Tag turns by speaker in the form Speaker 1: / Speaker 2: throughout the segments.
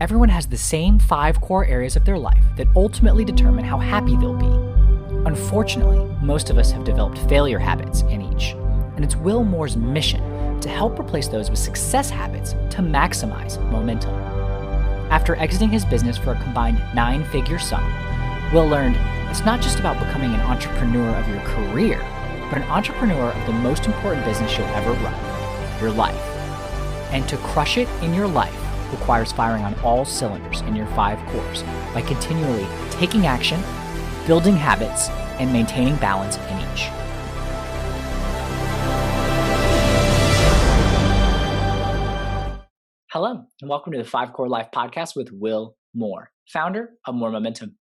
Speaker 1: Everyone has the same 5 core areas of their life that ultimately determine how happy they'll be. Unfortunately, most of us have developed failure habits in each, and it's Will Moore's mission to help replace those with success habits to maximize momentum. After exiting his business for a combined 9-figure sum, Will learned it's not just about becoming an entrepreneur of your career, but an entrepreneur of the most important business you'll ever run, your life. And to crush it in your life requires firing on all cylinders in your 5 cores by continually taking action, building habits, and maintaining balance in each. Hello, and welcome to the 5 Core Life Podcast with Will Moore, founder of More Momentum.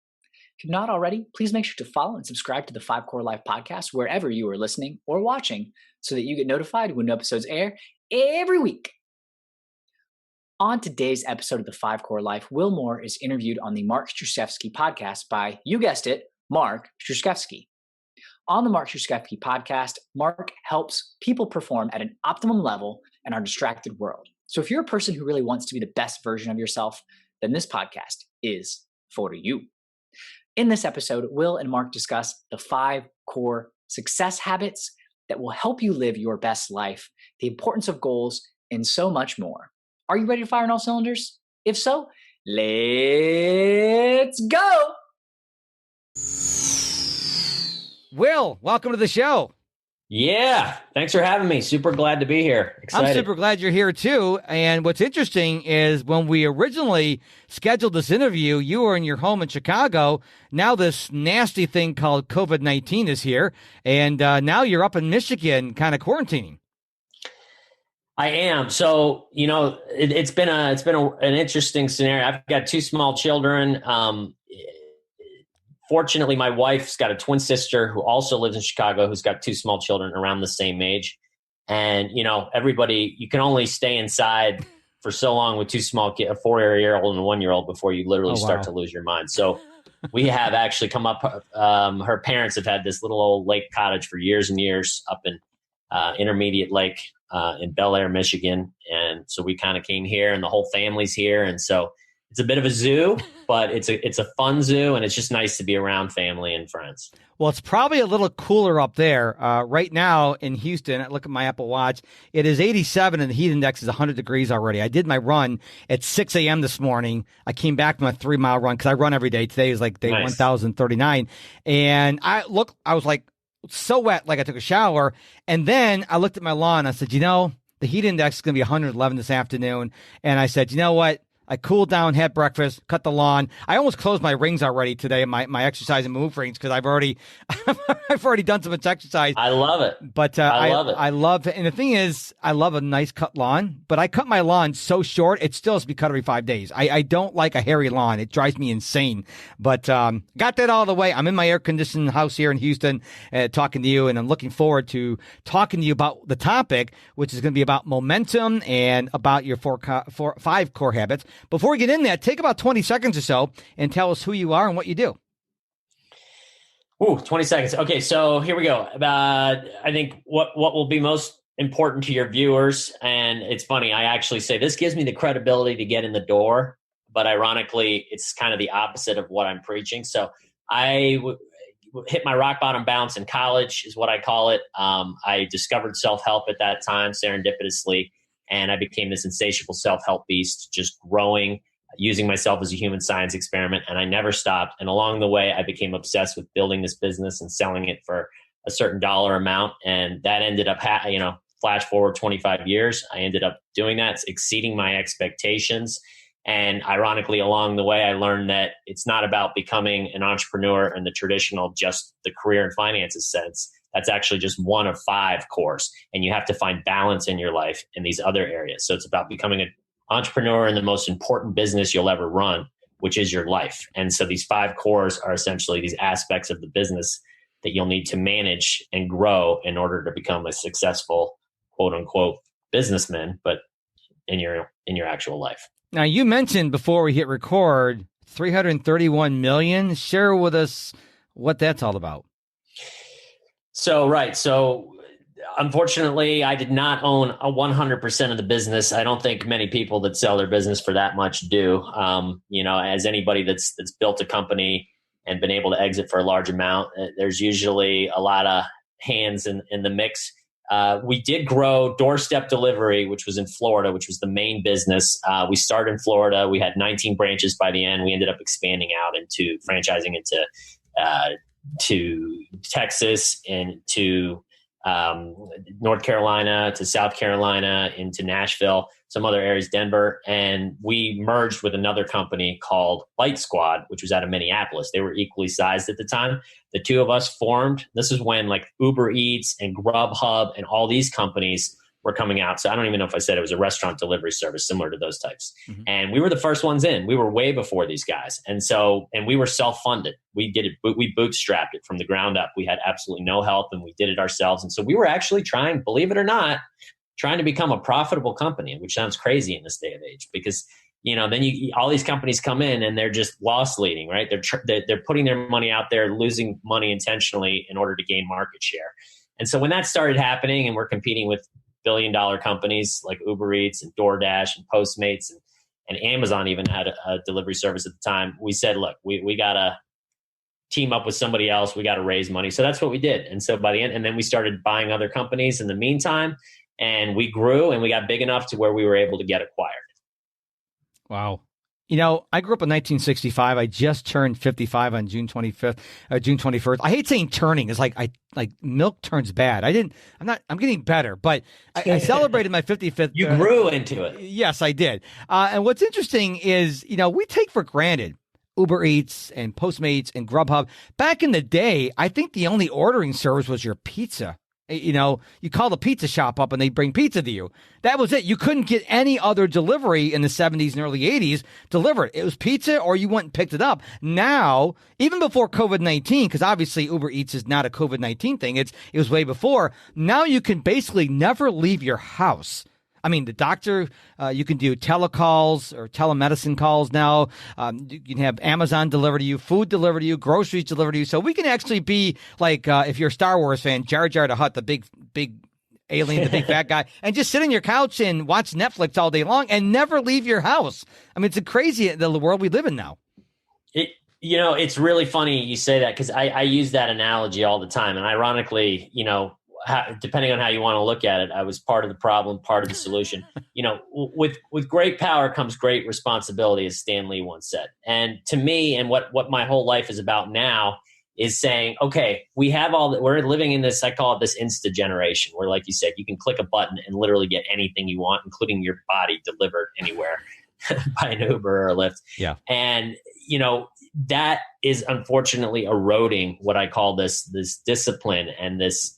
Speaker 1: If you've not already, please make sure to follow and subscribe to the 5 Core Life Podcast wherever you are listening or watching so that you get notified when new episodes air every week. On today's episode of the 5 Core Life, Will Moore is interviewed on the Mark Struczewski Podcast by, you guessed it, Mark Struczewski. On the Mark Struczewski Podcast, Mark helps people perform at an optimum level in our distracted world. So if you're a person who really wants to be the best version of yourself, then this podcast is for you. In this episode, Will and Mark discuss the 5 core success habits that will help you live your best life, the importance of goals, and so much more. Are you ready to fire on all cylinders? If so, let's go!
Speaker 2: Will, welcome to the show.
Speaker 3: Yeah, thanks for having me. Super glad to be here. Excited.
Speaker 2: I'm super glad you're here too. And what's interesting is when we originally scheduled this interview, you were in your home in Chicago. Now this nasty thing called COVID-19 is here. And now you're up in Michigan kind of quarantining.
Speaker 3: I am. So, it's been an interesting scenario. I've got 2 small children. Fortunately, my wife's got a twin sister who also lives in Chicago, who's got 2 small children around the same age. And, everybody, you can only stay inside for so long with 2 small kids, a 4-year-old and a 1-year-old before you literally start to lose your mind. So we have actually come up, her parents have had this little old lake cottage for years and years up in Intermediate Lake in Bel Air, Michigan. And so we kind of came here and the whole family's here. And so it's a bit of a zoo, but it's a fun zoo, and it's just nice to be around family and friends.
Speaker 2: Well, it's probably a little cooler up there. Right now in Houston, I look at my Apple Watch, it is 87 and the heat index is 100 degrees already. I did my run at 6 a.m. this morning. I came back from a 3-mile run because I run every day. Today is like day 1039. And I was like so wet, like I took a shower. And then I looked at my lawn. I said, the heat index is going to be 111 this afternoon. And I said, you know what? I cooled down, had breakfast, cut the lawn. I almost closed my rings already today, my exercise and move rings, because I've already done so much exercise.
Speaker 3: I love it.
Speaker 2: But I love it. And the thing is, I love a nice cut lawn, but I cut my lawn so short, it still has to be cut every 5 days. I don't like a hairy lawn. It drives me insane. But got that all the way. I'm in my air-conditioned house here in Houston talking to you, and I'm looking forward to talking to you about the topic, which is going to be about momentum and about your 5 core habits. Before we get in there, take about 20 seconds or so and tell us who you are and what you do.
Speaker 3: Ooh, 20 seconds. Okay, so here we go. I think what will be most important to your viewers, and it's funny, I actually say this gives me the credibility to get in the door, but ironically, it's kind of the opposite of what I'm preaching. So I hit my rock bottom bounce in college is what I call it. I discovered self-help at that time, serendipitously. And I became this insatiable self-help beast, just growing, using myself as a human science experiment. And I never stopped. And along the way, I became obsessed with building this business and selling it for a certain dollar amount. And that ended up, flash forward 25 years, I ended up doing that, exceeding my expectations. And ironically, along the way, I learned that it's not about becoming an entrepreneur in the traditional, just the career and finances sense. That's actually just one of 5 cores. And you have to find balance in your life in these other areas. So it's about becoming an entrepreneur in the most important business you'll ever run, which is your life. And so these 5 cores are essentially these aspects of the business that you'll need to manage and grow in order to become a successful, quote unquote, businessman, but in your actual life.
Speaker 2: Now, you mentioned before we hit record, 331 million. Share with us what that's all about.
Speaker 3: So, right. So unfortunately, I did not own a 100% of the business. I don't think many people that sell their business for that much do. As anybody that's built a company and been able to exit for a large amount, there's usually a lot of hands in the mix. We did grow doorstep delivery, which was in Florida, which was the main business. We started in Florida. We had 19 branches by the end. We ended up expanding out into franchising to Texas and to North Carolina, to South Carolina, into Nashville, some other areas, Denver. And we merged with another company called Light Squad, which was out of Minneapolis. They were equally sized at the time. The two of us formed. This is when like Uber Eats and Grubhub and all these companies were coming out. So I don't even know if I said it was a restaurant delivery service similar to those types. Mm-hmm. And we were the first ones in. We were way before these guys. And we were self-funded. We did it. We bootstrapped it from the ground up. We had absolutely no help and we did it ourselves. And so we were actually trying, believe it or not, trying to become a profitable company, which sounds crazy in this day of age because, then all these companies come in and they're just loss leading, right? They're putting their money out there, losing money intentionally in order to gain market share. And so when that started happening and we're competing with billion-dollar companies like Uber Eats and DoorDash and Postmates and Amazon even had a delivery service at the time, we said, look, we got to team up with somebody else. We got to raise money. So that's what we did. And so by the end, and then we started buying other companies in the meantime, and we grew and we got big enough to where we were able to get acquired.
Speaker 2: Wow. I grew up in 1965. I just turned 55 on June 21st. I hate saying turning. It's like milk turns bad. I'm getting better, but I celebrated my 55th.
Speaker 3: You grew into it.
Speaker 2: Yes, I did. And what's interesting is, we take for granted Uber Eats and Postmates and Grubhub. Back in the day, I think the only ordering service was your pizza. You call the pizza shop up and they bring pizza to you. That was it. You couldn't get any other delivery in the 70s and early 80s delivered. It was pizza or you went and picked it up. Now, even before COVID-19, because obviously Uber Eats is not a COVID-19 thing. It was way before. Now you can basically never leave your house. I mean, the doctor, you can do telecalls or telemedicine calls now. You can have Amazon deliver to you, food delivered to you, groceries delivered to you. So we can actually be like, if you're a Star Wars fan, Jar Jar the Hutt, the big alien, the big fat guy, and just sit on your couch and watch Netflix all day long and never leave your house. I mean, it's crazy the world we live in now.
Speaker 3: It's really funny you say that because I use that analogy all the time. And ironically, depending on how you want to look at it, I was part of the problem, part of the solution. With great power comes great responsibility, as Stan Lee once said. And to me, and what my whole life is about now is saying, okay, we're living in this, I call it this Insta generation, where, like you said, you can click a button and literally get anything you want, including your body delivered anywhere by an Uber or a Lyft.
Speaker 2: Yeah.
Speaker 3: And, that is unfortunately eroding what I call this discipline and this,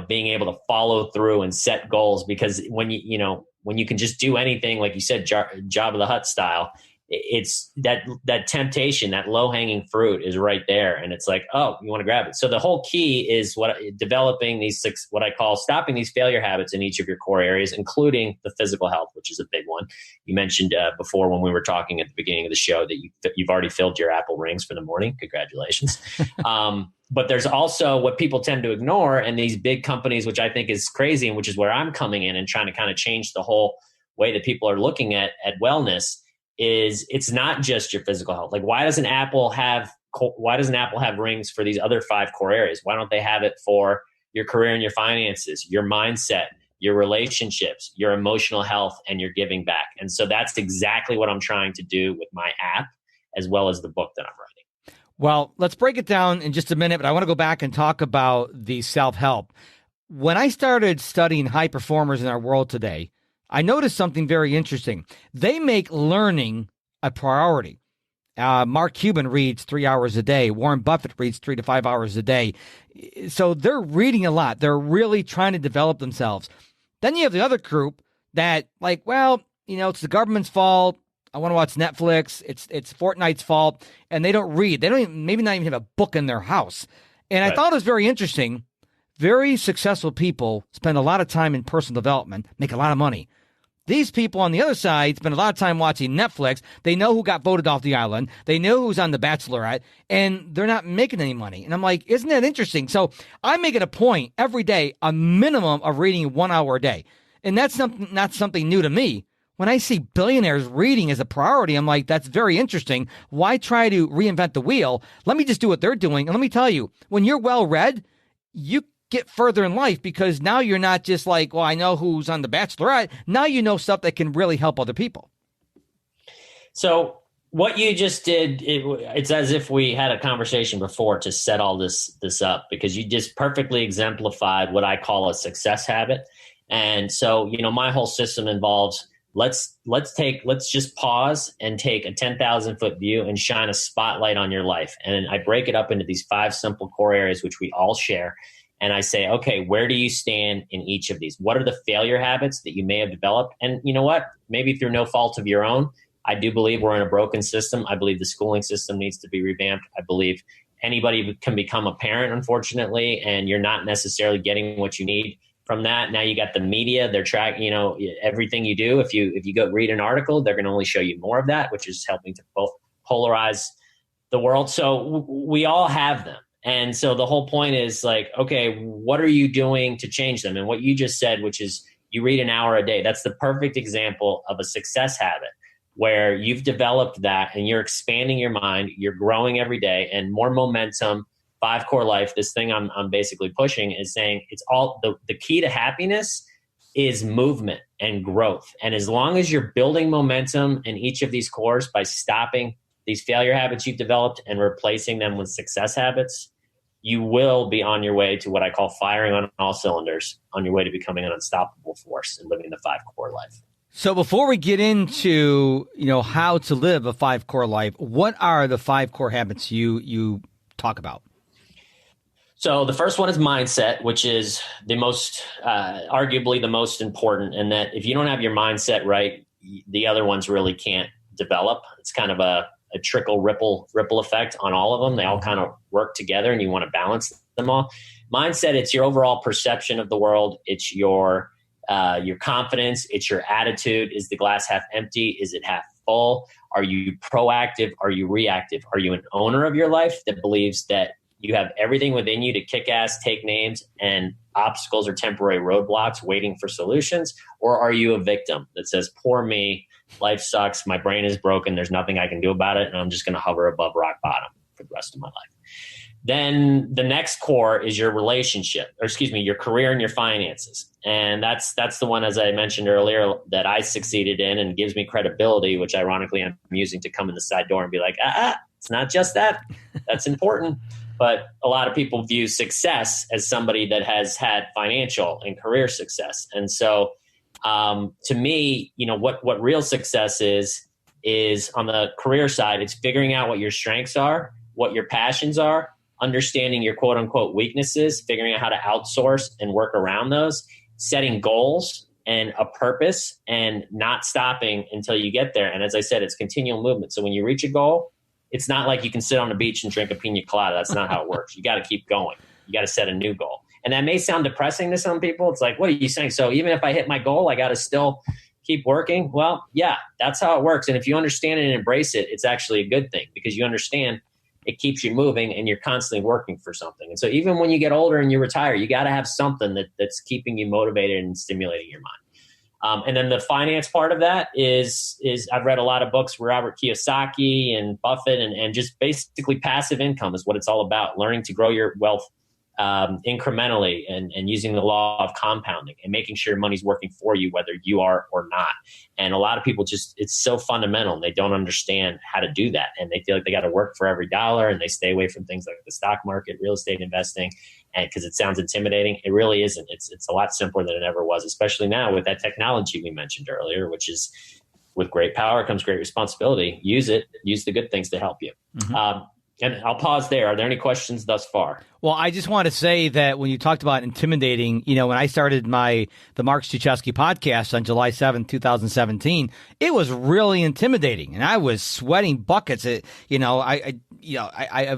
Speaker 3: being able to follow through and set goals, because when you can just do anything, like you said, Jabba the Hutt style, it's that temptation, that low hanging fruit is right there. And it's like, oh, you want to grab it. So the whole key is developing these 6, what I call stopping these failure habits in each of your core areas, including the physical health, which is a big one. You mentioned before when we were talking at the beginning of the show that you've already filled your Apple rings for the morning. Congratulations. But there's also what people tend to ignore, and these big companies, which I think is crazy, and which is where I'm coming in and trying to kind of change the whole way that people are looking at wellness, is it's not just your physical health. Like, why doesn't Apple have rings for these other 5 core areas? Why don't they have it for your career and your finances, your mindset, your relationships, your emotional health, and your giving back? And so that's exactly what I'm trying to do with my app, as well as the book that I'm writing.
Speaker 2: Well, let's break it down in just a minute, but I want to go back and talk about the self-help. When I started studying high performers in our world today, I noticed something very interesting. They make learning a priority. Mark Cuban reads 3 hours a day. Warren Buffett reads 3 to 5 hours a day. So they're reading a lot. They're really trying to develop themselves. Then you have the other group that, like, well, it's the government's fault. I want to watch Netflix. It's Fortnite's fault. And they don't read. They don't even, maybe not even have a book in their house. And right. I thought it was very interesting. Very successful people spend a lot of time in personal development, make a lot of money. These people on the other side spend a lot of time watching Netflix. They know who got voted off the island. They know who's on The Bachelorette, and they're not making any money. And I'm like, isn't that interesting? So I make it a point every day, a minimum of reading 1 hour a day. And that's not something new to me. When I see billionaires reading as a priority, I'm like, that's very interesting. Why try to reinvent the wheel? Let me just do what they're doing. And let me tell you, when you're well read, you get further in life because now you're not just like, well, I know who's on The Bachelorette. Now you know stuff that can really help other people.
Speaker 3: So what you just did, it's as if we had a conversation before to set all this up, because you just perfectly exemplified what I call a success habit. And so, my whole system involves let's just pause and take a 10,000 foot view and shine a spotlight on your life. And I break it up into these 5 simple core areas, which we all share. And I say, okay, where do you stand in each of these? What are the failure habits that you may have developed? And you know what? Maybe through no fault of your own. I do believe we're in a broken system. I believe the schooling system needs to be revamped. I believe anybody can become a parent, unfortunately, and you're not necessarily getting what you need from that. Now you got the media, they're tracking, everything you do. If you go read an article, they're going to only show you more of that, which is helping to both polarize the world. So we all have them. And so the whole point is like, okay, what are you doing to change them? And what you just said, which is you read an hour a day, that's the perfect example of a success habit where you've developed that and you're expanding your mind, you're growing every day, and more momentum. 5 core life, this thing I'm basically pushing is saying it's all the key to happiness is movement and growth. And as long as you're building momentum in each of these cores by stopping these failure habits you've developed and replacing them with success habits, you will be on your way to what I call firing on all cylinders, on your way to becoming an unstoppable force and living the 5 core life.
Speaker 2: So before we get into, how to live a 5 core life, what are the 5 core habits you talk about?
Speaker 3: So the first one is mindset, which is the most, arguably the most important. And that if you don't have your mindset right, the other ones really can't develop. It's kind of a trickle ripple effect on all of them. They all kind of work together and you want to balance them all. Mindset, it's your overall perception of the world. It's your confidence. It's your attitude. Is the glass half empty? Is it half full? Are you proactive? Are you reactive? Are you an owner of your life that believes that you have everything within you to kick ass, take names, and obstacles are temporary roadblocks waiting for solutions? Or are you a victim that says, poor me, life sucks, my brain is broken, there's nothing I can do about it, and I'm just going to hover above rock bottom for the rest of my life? Then the next core is your your career and your finances. And that's the one, as I mentioned earlier, that I succeeded in and gives me credibility, which ironically I'm using to come in the side door and be like, it's not just that. That's important. But a lot of people view success as somebody that has had financial and career success. And so to me, what real success is on the career side, it's figuring out what your strengths are, what your passions are, understanding your quote unquote weaknesses, figuring out how to outsource and work around those, setting goals and a purpose and not stopping until you get there. And as I said, it's continual movement. So when you reach a goal, it's not like you can sit on the beach and drink a pina colada. That's not how it works. You got to keep going. You got to set a new goal. And that may sound depressing to some people. It's like, what are you saying? So even if I hit my goal, I got to still keep working? Well, yeah, that's how it works. And if you understand it and embrace it, it's actually a good thing because you understand it keeps you moving and you're constantly working for something. And so even when you get older and you retire, you got to have something that's keeping you motivated and stimulating your mind. And then the finance part of that is I've read a lot of books with Robert Kiyosaki and Buffett and just basically passive income is what it's all about. Learning to grow your wealth incrementally and using the law of compounding and making sure money's working for you, whether you are or not. And a lot of people it's so fundamental and they don't understand how to do that. And they feel like they got to work for every dollar and they stay away from things like the stock market, real estate investing. And because it sounds intimidating, it really isn't. It's a lot simpler than it ever was, especially now with that technology we mentioned earlier, which is with great power comes great responsibility. Use it, use the good things to help you. Mm-hmm. And I'll pause there. Are there any questions thus far?
Speaker 2: Well, I just want to say that when you talked about intimidating, when I started the Mark Struczewski podcast on July 7th, 2017, it was really intimidating. And I was sweating buckets. I've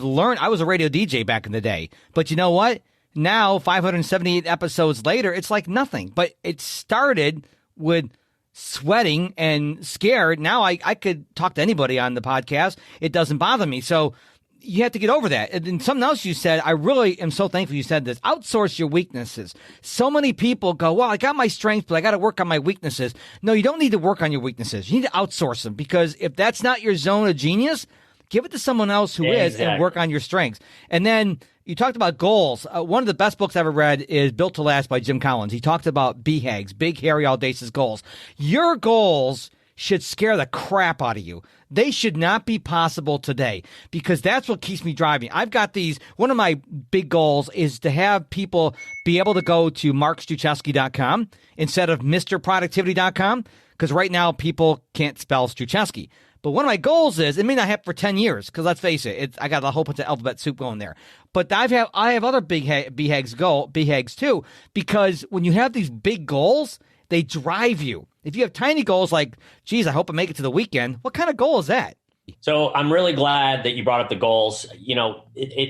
Speaker 2: learned I was a radio DJ back in the day. But you know what? Now, 578 episodes later, it's like nothing. But it started with sweating and scared. Now I could talk to anybody on the podcast. It doesn't bother me. So you have to get over that. And then something else you said, I really am so thankful you said this. Outsource your weaknesses. So many people go, well, I got my strengths, but I got to work on my weaknesses. No, you don't need to work on your weaknesses. You need to outsource them, because if that's not your zone of genius, give it to someone else who is, and work on your strengths. And then you talked about goals. One of the best books I ever read is Built to Last by Jim Collins. He talked about BHAGs, big, hairy, audacious goals. Your goals should scare the crap out of you. They should not be possible today, because that's what keeps me driving. I've got these. One of my big goals is to have people be able to go to markstruczewski.com instead of mrproductivity.com, because right now people can't spell Struczewski. But one of my goals is, it may not happen for 10 years, because let's face it, I got a whole bunch of alphabet soup going there. But I have other BHAGs too, because when you have these big goals, they drive you. If you have tiny goals like, geez, I hope I make it to the weekend, what kind of goal is that?
Speaker 3: So I'm really glad that you brought up the goals.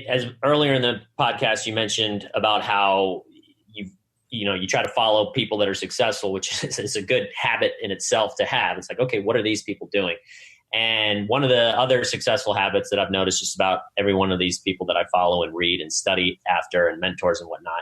Speaker 3: As earlier in the podcast, you mentioned about how you try to follow people that are successful, which is a good habit in itself to have. It's like, okay, what are these people doing? And one of the other successful habits that I've noticed just about every one of these people that I follow and read and study after, and mentors and whatnot,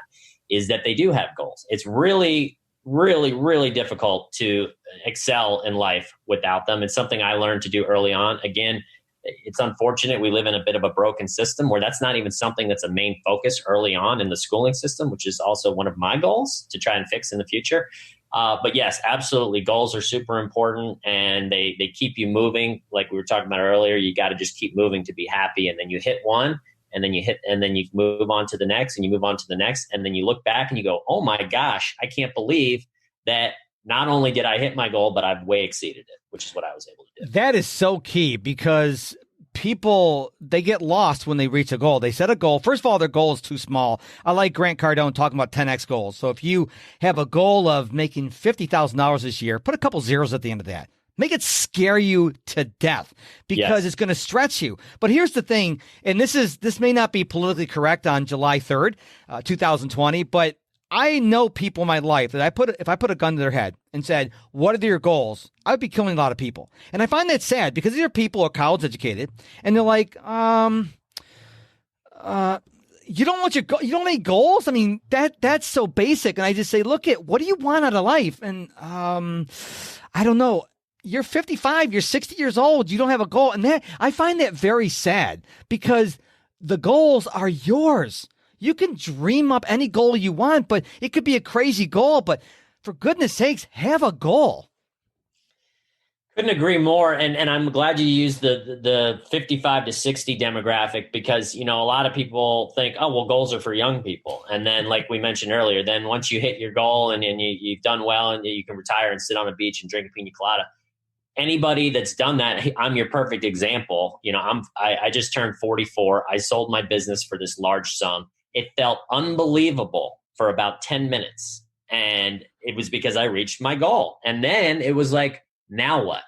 Speaker 3: is that they do have goals. It's really, really, really difficult to excel in life without them. It's something I learned to do early on. Again, it's unfortunate we live in a bit of a broken system where that's not even something that's a main focus early on in the schooling system, which is also one of my goals to try and fix in the future. But yes, absolutely. Goals are super important, and they keep you moving. Like we were talking about earlier, you got to just keep moving to be happy. And then you hit one, and then you move on to the next, and you move on to the next. And then you look back and you go, oh my gosh, I can't believe that not only did I hit my goal, but I've way exceeded it, which is what I was able to do.
Speaker 2: That is so key, because people, they get lost when they reach a goal. They set a goal. First of all, their goal is too small. I like Grant Cardone talking about 10X goals. So if you have a goal of making $50,000 this year, put a couple zeros at the end of that. Make it scare you to death, because it's going to stretch you. But here's the thing, and this may not be politically correct on July 3rd, 2020, but I know people in my life that if I put a gun to their head and said, what are your goals? I would be killing a lot of people. And I find that sad, because these are people who are college educated, and they're like, you don't have any goals? I mean, that's so basic. And I just say, look at, what do you want out of life? And, I don't know. You're 55, you're 60 years old, you don't have a goal. And I find that very sad, because the goals are yours. You can dream up any goal you want, but it could be a crazy goal. But for goodness sakes, have a goal.
Speaker 3: Couldn't agree more. And I'm glad you used the 55 to 60 demographic, because, a lot of people think, oh, well, goals are for young people. And then, like we mentioned earlier, then once you hit your goal and you've done well, and you can retire and sit on a beach and drink a pina colada. Anybody that's done that, I'm your perfect example. I just turned 44. I sold my business for this large sum. It felt unbelievable for about 10 minutes. And it was because I reached my goal. And then it was like, now what?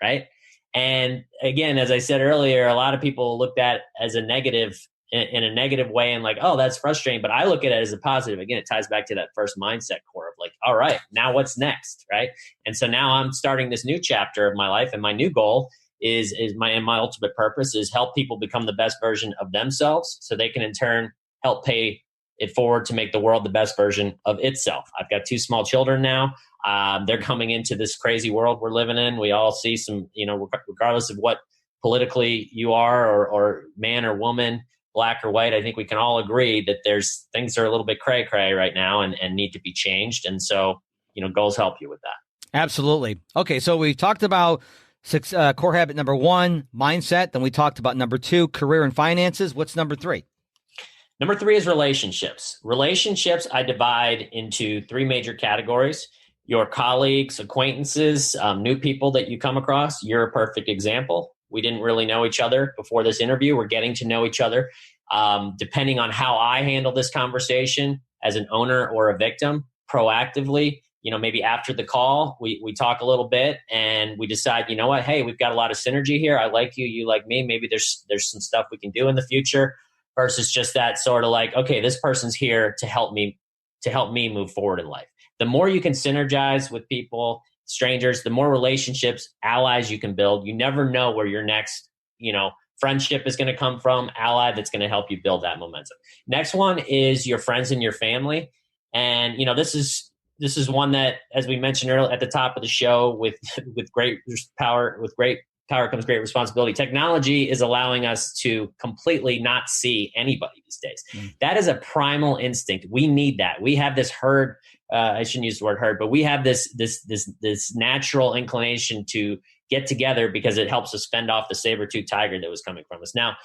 Speaker 3: Right. And again, as I said earlier, a lot of people looked at as a negative, in a negative way, and like, oh, that's frustrating. But I look at it as a positive. Again, it ties back to that first mindset core of like, all right, now what's next? Right. And so now I'm starting this new chapter of my life. And my new goal is my ultimate purpose is help people become the best version of themselves, so they can in turn help pay it forward to make the world the best version of itself. I've got 2 small children now. They're coming into this crazy world we're living in. We all see some, regardless of what politically you are, or man or woman, black or white, I think we can all agree that there's things are a little bit cray-cray right now and need to be changed. And so, goals help you with that.
Speaker 2: Absolutely. Okay, so we talked about core habit number 1, mindset. Then we talked about number 2, career and finances. What's number 3?
Speaker 3: Number 3 is relationships. Relationships I divide into 3 major categories. Your colleagues, acquaintances, new people that you come across. You're a perfect example. We didn't really know each other before this interview. We're getting to know each other. Depending on how I handle this conversation as an owner or a victim, proactively, maybe after the call, we talk a little bit and we decide, you know what, hey, we've got a lot of synergy here. I like you, you like me. Maybe there's some stuff we can do in the future, versus just that sort of like, okay, this person's here to help me move forward in life. The more you can synergize with people strangers, the more relationships, allies you can build. You never know where your next, friendship is going to come from, ally that's going to help you build that momentum. Next one is your friends and your family. And, this is one that, as we mentioned earlier at the top of the show, with great power comes great responsibility. Technology is allowing us to completely not see anybody these days. That is a primal instinct. We need that. We have this herd. I shouldn't use the word herd, but we have this natural inclination to get together because it helps us fend off the saber-toothed tiger that was coming from us. Now,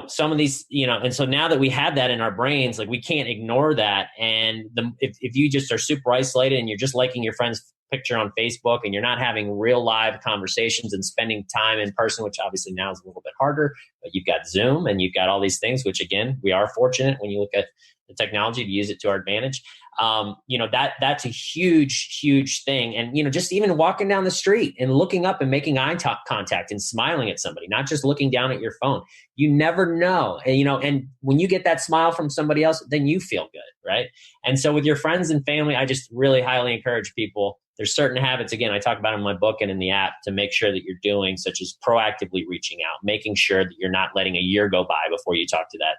Speaker 3: some of these, and so now that we have that in our brains, like we can't ignore that. And if you just are super isolated and you're just liking your friend's picture on Facebook and you're not having real live conversations and spending time in person, which obviously now is a little bit harder, but you've got Zoom and you've got all these things, which again, we are fortunate when you look at the technology to use it to our advantage. That's a huge, huge thing. And, just even walking down the street and looking up and making eye contact and smiling at somebody, not just looking down at your phone. You never know. And when you get that smile from somebody else, then you feel good, right? And so with your friends and family, I just really highly encourage people. There's certain habits, again, I talk about in my book and in the app, to make sure that you're doing, such as proactively reaching out, making sure that you're not letting a year go by before you talk to that,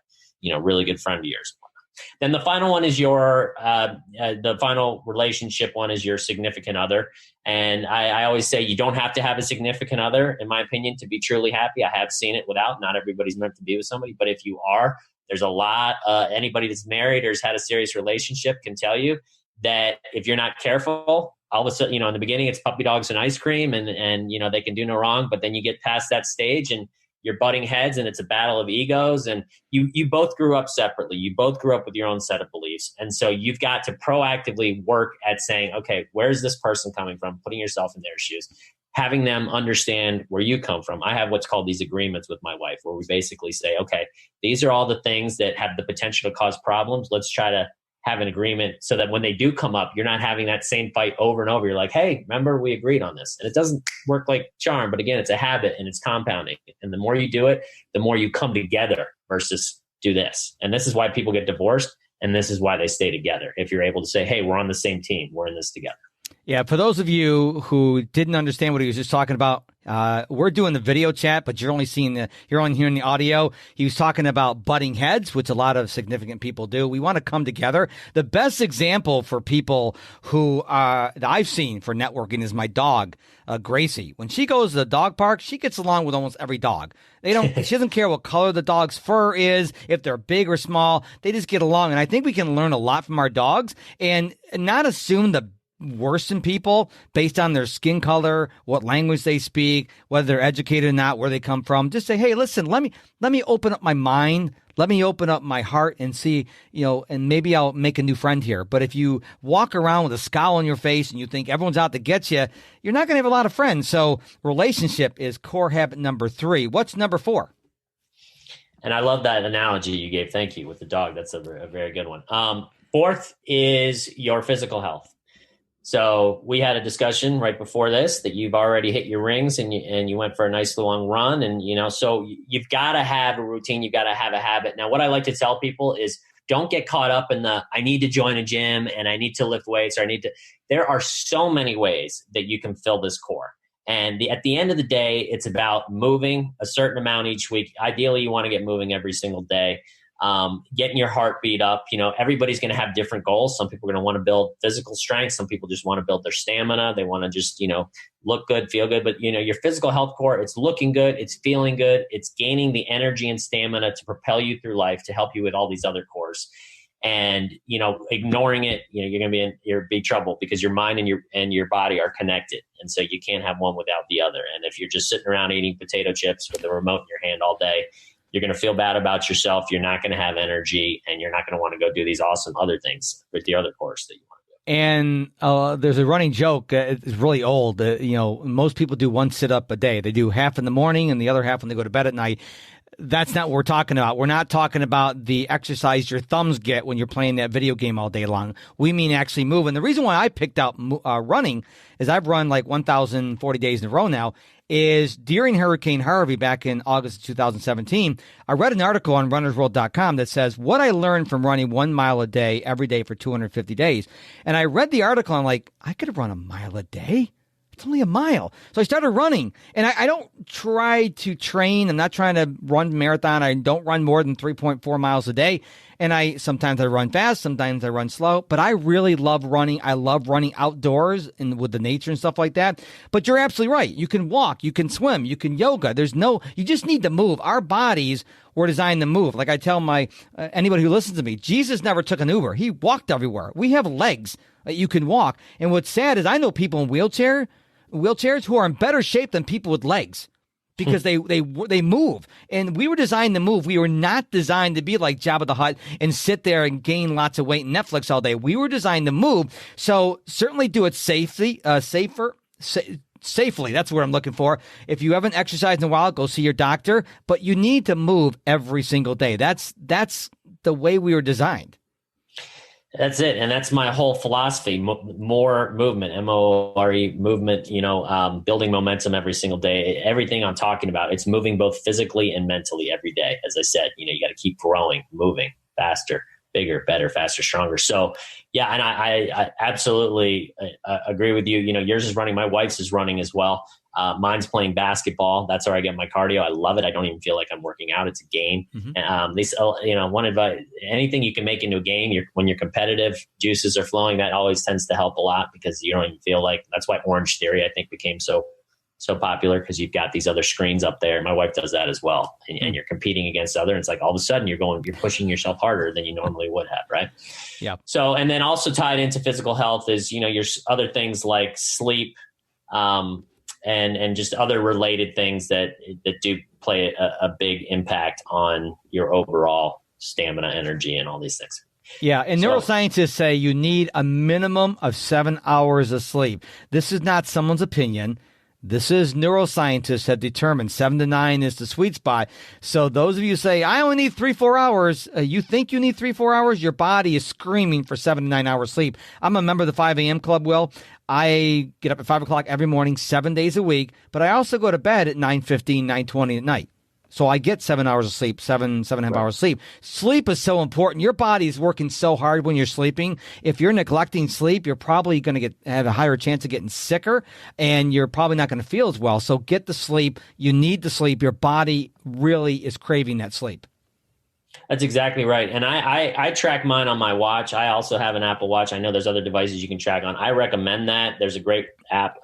Speaker 3: really good friend of yours. Then the final one is the final relationship one is your significant other. And I always say you don't have to have a significant other, in my opinion, to be truly happy. I have seen it without. Not everybody's meant to be with somebody. But if you are, there's a lot, anybody that's married or has had a serious relationship can tell you that if you're not careful, all of a sudden, in the beginning, it's puppy dogs and ice cream and they can do no wrong. But then you get past that stage and you're butting heads and it's a battle of egos, and you both grew up separately. You both grew up with your own set of beliefs. And so you've got to proactively work at saying, okay, where's this person coming from? Putting yourself in their shoes, having them understand where you come from. I have what's called these agreements with my wife, where we basically say, okay, these are all the things that have the potential to cause problems. Let's try to have an agreement so that when they do come up, you're not having that same fight over and over. You're like, hey, remember we agreed on this. And it doesn't work like charm, but again, it's a habit and it's compounding. And the more you do it, the more you come together versus do this. And this is why people get divorced. And this is why they stay together. If you're able to say, hey, we're on the same team, we're in this together.
Speaker 2: Yeah, for those of you who didn't understand what he was just talking about, we're doing the video chat, but you're only hearing the audio. He was talking about butting heads, which a lot of significant people do. We want to come together. The best example for people who that I've seen for networking is my dog, Gracie. When she goes to the dog park, she gets along with almost every dog. She doesn't care what color the dog's fur is, if they're big or small. They just get along. And I think we can learn a lot from our dogs and not assume the worse in people based on their skin color, what language they speak, whether they're educated or not, where they come from. Just say, hey, listen, let me open up my mind. Let me open up my heart and see, and maybe I'll make a new friend here. But if you walk around with a scowl on your face and you think everyone's out to get you, you're not going to have a lot of friends. So relationship is core habit number 3. What's number 4?
Speaker 3: And I love that analogy you gave. Thank you with the dog. That's a very good one. 4th is your physical health. So we had a discussion right before this that you've already hit your rings and you went for a nice long run. And, so you've got to have a routine. You've got to have a habit. Now, what I like to tell people is don't get caught up in I need to join a gym and I need to lift weights or there are so many ways that you can fill this core. And at the end of the day, it's about moving a certain amount each week. Ideally, you want to get moving every single day. Getting your heartbeat up. Everybody's going to have different goals. Some people are going to want to build physical strength. Some people just want to build their stamina. They want to just, look good, feel good. But, your physical health core, it's looking good. It's feeling good. It's gaining the energy and stamina to propel you through life, to help you with all these other cores. And, ignoring it, you're going to be in big trouble because your mind and your body are connected. And so you can't have one without the other. And if you're just sitting around eating potato chips with the remote in your hand all day, you're going to feel bad about yourself. You're not going to have energy, and you're not going to want to go do these awesome other things with the other course that you want to do.
Speaker 2: And there's a running joke. It's really old. Most people do one sit-up a day. They do half in the morning and the other half when they go to bed at night. That's not what we're talking about. We're not talking about the exercise your thumbs get when you're playing that video game all day long. We mean actually move. And the reason why I picked out running is I've run like 1,040 days in a row now. Is during Hurricane Harvey back in August of 2017, I read an article on runnersworld.com that says what I learned from running 1 mile a day every day for 250 days. And I read the article and I'm like, I could run a mile a day. It's only a mile. So I started running, and I don't try to train. I'm not trying to run marathon. I don't run more than 3.4 miles a day. And sometimes I run fast, sometimes I run slow, but I really love running. I love running outdoors and with the nature and stuff like that. But you're absolutely right. You can walk, you can swim, you can yoga. You just need to move. Our bodies were designed to move. Like I tell anybody who listens to me, Jesus never took an Uber. He walked everywhere. We have legs that you can walk. And what's sad is I know people in wheelchairs who are in better shape than people with legs. Because they move, and we were designed to move. We were not designed to be like Jabba the Hutt and sit there and gain lots of weight and Netflix all day. We were designed to move. So certainly do it safely. Safely. That's what I'm looking for. If you haven't exercised in a while, go see your doctor. But you need to move every single day. That's the way we were designed.
Speaker 3: That's it. And that's my whole philosophy. More movement, MORE movement, building momentum every single day. Everything I'm talking about, it's moving both physically and mentally every day. As I said, you got to keep growing, moving faster, bigger, better, faster, stronger. So yeah. And I absolutely agree with you. Yours is running. My wife's is running as well. Mine's playing basketball. That's where I get my cardio. I love it. I don't even feel like I'm working out. It's a game. Mm-hmm. One advice, anything you can make into a game, when you're competitive, juices are flowing. That always tends to help a lot because you don't even feel like, that's why Orange Theory, I think, became so popular, because you've got these other screens up there. My wife does that as well. And you're competing against other, and it's like all of a sudden you're pushing yourself harder than you normally would have. Right.
Speaker 2: Yeah.
Speaker 3: So, and then also tied into physical health is, your other things like sleep, and just other related things that do play a big impact on your overall stamina, energy, and all these things.
Speaker 2: Yeah, and neuroscientists say you need a minimum of 7 hours of sleep. This is not someone's opinion. This is neuroscientists have determined 7 to 9 is the sweet spot. So those of you who say, I only need 3-4 hours, you think you need 3-4 hours, your body is screaming for 7 to 9 hours sleep. I'm a member of the 5 a.m. club, Will. I get up at 5 o'clock every morning, 7 days a week, but I also go to bed at 9:15, 9:20 at night. So I get 7 hours of sleep, 7.5 hours of sleep. Sleep is so important. Your body is working so hard when you're sleeping. If you're neglecting sleep, you're probably going to have a higher chance of getting sicker, and you're probably not going to feel as well. So get the sleep. You need the sleep. Your body really is craving that sleep.
Speaker 3: That's exactly right. And I track mine on my watch. I also have an Apple Watch. I know there's other devices you can track on. I recommend that. There's a great app.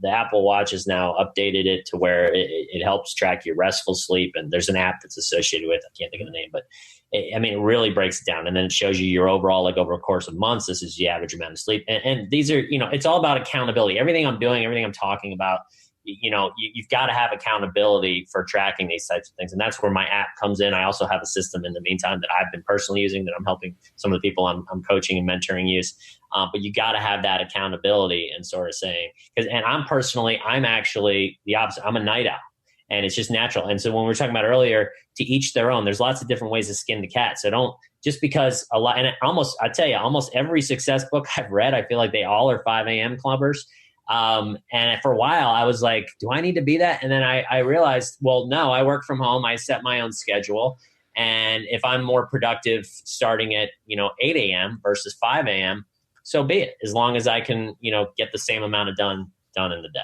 Speaker 3: The Apple Watch has now updated it to where it helps track your restful sleep. And there's an app that's associated with it. I can't think of the name, but it really breaks it down. And then it shows you your overall, like over a course of months, this is the average amount of sleep. And these are, it's all about accountability. Everything I'm doing, everything I'm talking about, you've got to have accountability for tracking these types of things. And that's where my app comes in. I also have a system in the meantime that I've been personally using that I'm helping some of the people I'm coaching and mentoring use. But you got to have that accountability and sort of saying, I'm actually the opposite. I'm a night owl, and it's just natural. And so when we were talking about earlier, to each their own, there's lots of different ways to skin the cat. So don't just because almost every success book I've read, I feel like they all are 5 a.m. clubbers. And for a while I was like, do I need to be that? And then I realized, well, no, I work from home. I set my own schedule. And if I'm more productive starting at, 8 a.m. versus 5 a.m., so be it, as long as I can, get the same amount of done in the day.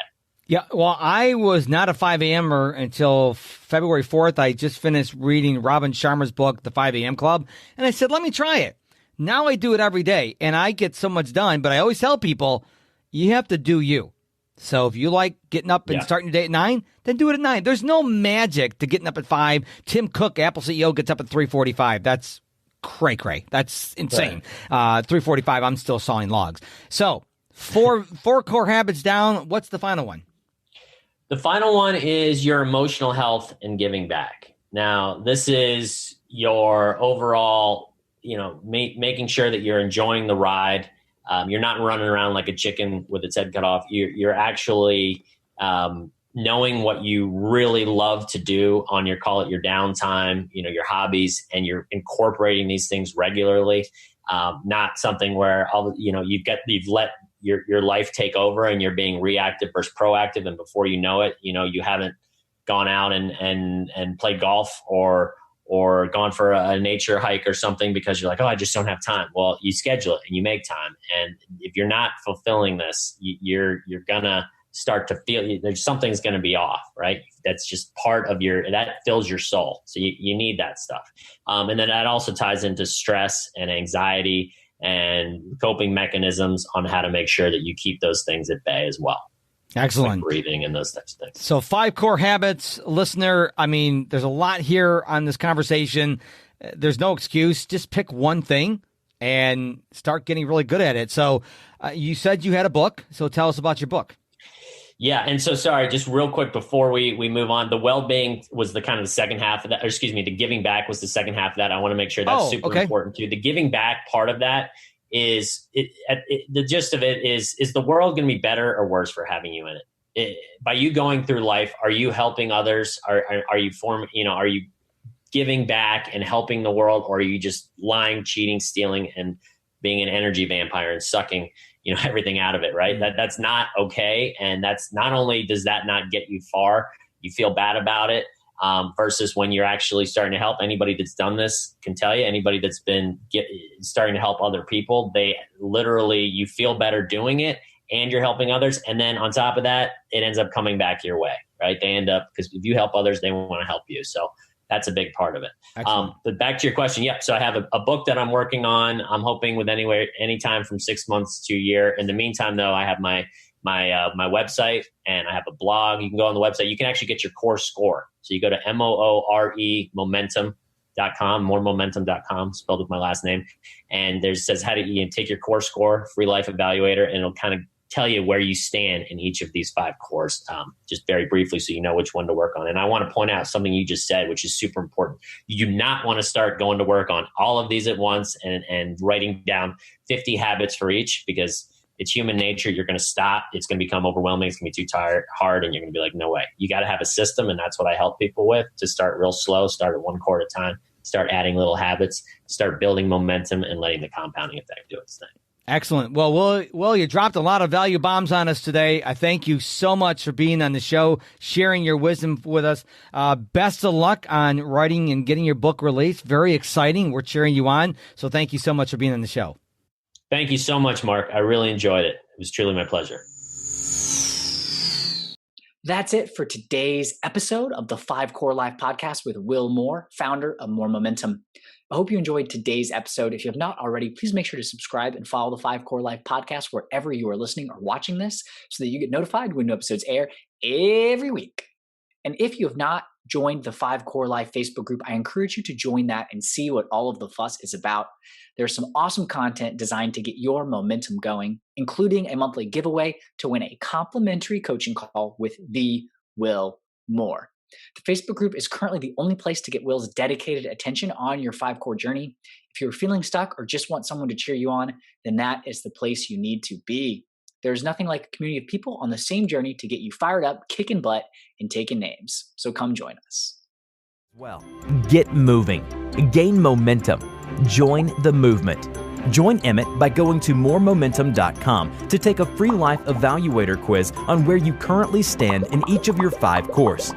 Speaker 2: Yeah, well, I was not a 5 a.m.er until February 4th. I just finished reading Robin Sharma's book, The 5 a.m. Club, and I said, let me try it. Now I do it every day, and I get so much done, but I always tell people, you have to do you. So if you like getting up and starting your day at 9, then do it at 9. There's no magic to getting up at 5. Tim Cook, Apple CEO, gets up at 3:45. That's cray-cray. That's insane. 3:45, I'm still sawing logs. So four core habits down. What's the final one?
Speaker 3: The final one is your emotional health and giving back. Now, this is your overall, making sure that you're enjoying the ride. You're not running around like a chicken with its head cut off. You're actually knowing what you really love to do on your, call it your downtime, your hobbies, and you're incorporating these things regularly. Not something where you've let your life take over and you're being reactive versus proactive, and before you know it, you haven't gone out and played golf or or gone for a nature hike or something because you're like, oh, I just don't have time. Well, you schedule it and you make time. And if you're not fulfilling this, you're going to start to feel there's something's going to be off, right? That's just part of that fills your soul. So you need that stuff. And then that also ties into stress and anxiety and coping mechanisms on how to make sure that you keep those things at bay as well.
Speaker 2: Excellent.
Speaker 3: Like breathing and those types of things.
Speaker 2: So 5 core habits, listener. I mean, there's a lot here on this conversation. There's no excuse. Just pick one thing and start getting really good at it. So you said you had a book. So tell us about your book.
Speaker 3: Yeah. And so, sorry, just real quick before we move on, the well-being was the kind of the second half of that, or excuse me, the giving back was the second half of that. I want to make sure that's super important too. The giving back part of that is the gist of it is the world going to be better or worse for having you in it? By you going through life, are you helping others? Are you giving back and helping the world, or are you just lying, cheating, stealing, and being an energy vampire and sucking, everything out of it, right? That's not okay. And that's not only does that not get you far, you feel bad about it. Versus when you're actually starting to help. Anybody that's done this can tell you, anybody that's been starting to help other people, they literally, you feel better doing it and you're helping others. And then on top of that, it ends up coming back your way, right? They end up, because if you help others, they want to help you. So that's a big part of it. But back to your question. Yep. So I have a book that I'm working on. I'm hoping with anytime from 6 months to a year. In the meantime, though, I have my website and I have a blog. You can go on the website. You can actually get your core score. So you go to MOORE momentum.com, moremomentum.com, spelled with my last name. And there says how to take your core score, free life evaluator, and it'll kind of tell you where you stand in each of these 5 cores, just very briefly, so you know which one to work on. And I want to point out something you just said, which is super important. You do not want to start going to work on all of these at once and writing down 50 habits for each, because it's human nature. You're going to stop. It's going to become overwhelming. It's going to be too hard, and you're going to be like, no way. You got to have a system, and that's what I help people with, to start real slow, start at 1 core at a time, start adding little habits, start building momentum, and letting the compounding effect do its thing.
Speaker 2: Excellent. Well, you dropped a lot of value bombs on us today. I thank you so much for being on the show, sharing your wisdom with us. Best of luck on writing and getting your book released. Very exciting. We're cheering you on. So thank you so much for being on the show.
Speaker 3: Thank you so much, Mark. I really enjoyed it. It was truly my pleasure.
Speaker 1: That's it for today's episode of the 5 Core Life Podcast with Will Moore, founder of More Momentum. I hope you enjoyed today's episode. If you have not already, please make sure to subscribe and follow the 5 Core Life Podcast wherever you are listening or watching this, so that you get notified when new episodes air every week. And if you have not joined the 5 Core Life Facebook group, I encourage you to join that and see what all of the fuss is about. There's some awesome content designed to get your momentum going, including a monthly giveaway to win a complimentary coaching call with the Will Moore. The Facebook group is currently the only place to get Will's dedicated attention on your 5 core journey. If you're feeling stuck or just want someone to cheer you on, then that is the place you need to be. There's nothing like a community of people on the same journey to get you fired up, kicking butt, and taking names. So come join us.
Speaker 4: Well, get moving. Gain momentum. Join the movement. Join Emmett by going to moremomentum.com to take a free life evaluator quiz on where you currently stand in each of your 5 cores.